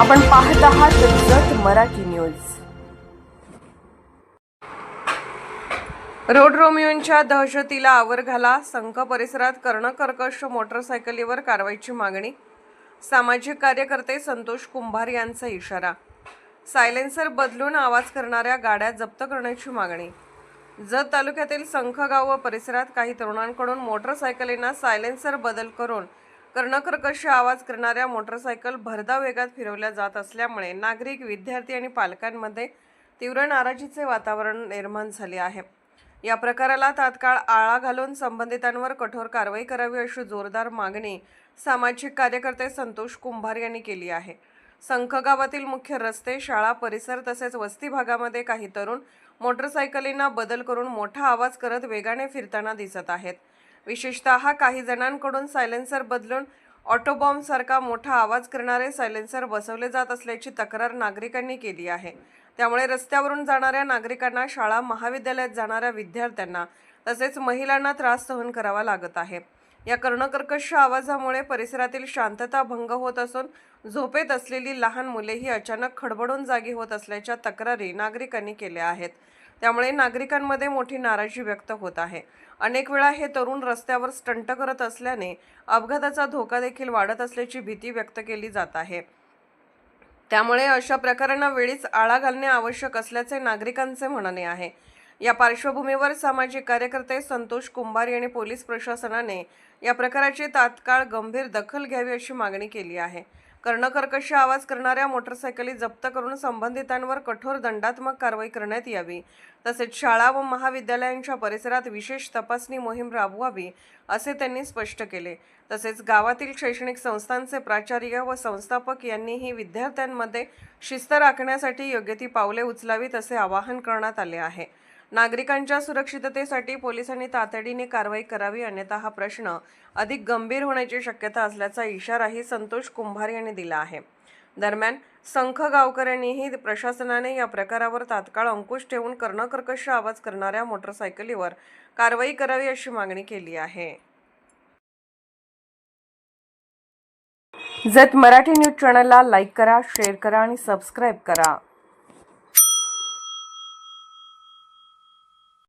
आपण पाहत आहात जत मराठी न्यूज। रोड रोमियोंच्या दहशतीला आवर घाला, संख परिसरात कर्णकर्कश मोटरसायकलीवर कारवाईची मागणी। सामाजिक कार्यकर्ते संतोष कुंभार यांचा इशारा। सायलेन्सर बदलून आवाज करणाऱ्या गाड्या जप्त करण्याची मागणी। जत तालुक्यातील संखगाव व परिसरात काही तरुणांकडून मोटरसायकलींना सायलेन्सर बदल करून कर्णकर्कश आवाज करणाऱ्या मोटरसायकल भरधाव वेगात फिरवल्या जात असल्यामुळे नागरिक, विद्यार्थी आणि पालकांमध्ये तीव्र नाराजीचे वातावरण निर्माण झाले आहे। या प्रकाराला तात्काळ आळा घालून संबंधितांवर कठोर कारवाई करावी अशी जोरदार मागणी सामाजिक कार्यकर्ते संतोष कुंभार यांनी केली आहे। संख गावातील मुख्य रस्ते, शाळा परिसर तसेच वस्ती भागामध्ये काही तरुण मोटरसायकलींना बदल करून मोठा आवाज करत वेगाने फिरताना दिसत आहेत। विशेषतः काही जणांकडून सायलेन्सर बदलून ऑटोबॉम्ब सारखा मोठा आवाज करणारे सायलेन्सर बसवले जात असल्याची तक्रार नागरिकांनी केली आहे। त्यामुळे रस्त्यावरून जाणाऱ्या नागरिकांना, शाळा महाविद्यालयात जाणाऱ्या विद्यार्थ्यांना तसेच महिलांना त्रास सहन करावा लागत आहे। या कर्णकर्कश आवाजामुळे परिसरातील शांतता भंग होत असून झोपेत असलेली लहान मुलेही अचानक खडबडून जागी होत असल्याच्या तक्रारी नागरिकांनी केल्या आहेत। त्यामुळे नागरिकांमध्ये मोठी नाराजी व्यक्त होत आहे। अनेक वेळा हे तरुण रस्त्यावर स्टंट करत असल्याने अपघाताचा धोका देखील वाढत असल्याची भीती व्यक्त केली जात आहे। त्यामुळे अशा प्रकारांना वेळीच आळा घालणे आवश्यक असल्याचे नागरिकांचे म्हणणे आहे। या पार्श्वभूमीवर सामाजिक कार्यकर्ते संतोष कुंभार यांनी पोलीस प्रशासनाने या प्रकाराची तात्काळ गंभीर दखल घ्यावी अशी मागणी केली आहे। कर्णकर्कश आवाज करणाऱ्या मोटरसायकली जप्त करून संबंधितांवर कठोर दंडात्मक कारवाई करण्यात यावी, तसेच शाळा व महाविद्यालयांच्या परिसरात विशेष तपासणी मोहीम राबवावी असे त्यांनी स्पष्ट केले। तसेच गावातील शैक्षणिक संस्थांचे प्राचार्य व संस्थापक यांनीही विद्यार्थ्यांमध्ये शिस्त राखण्यासाठी योग्य ती पावले उचलावीत असे आवाहन करण्यात आले आहे। नागरिकांच्या सुरक्षिततेसाठी पोलिसांनी तातडीने कारवाई करावी, अन्यथा हा प्रश्न अधिक गंभीर होण्याची शक्यता असल्याचा इशाराही संतोष कुंभार यांनी दिला आहे। दरम्यान संख गावकऱ्यांनीही प्रशासनाने या प्रकारावर तात्काळ अंकुश ठेवून कर्णकर्कश आवाज करणाऱ्या मोटरसायकलीवर कारवाई करावी अशी मागणी केली आहे। जत मराठी न्यूज चॅनलला लाईक करा, शेअर करा आणि सबस्क्राईब करा।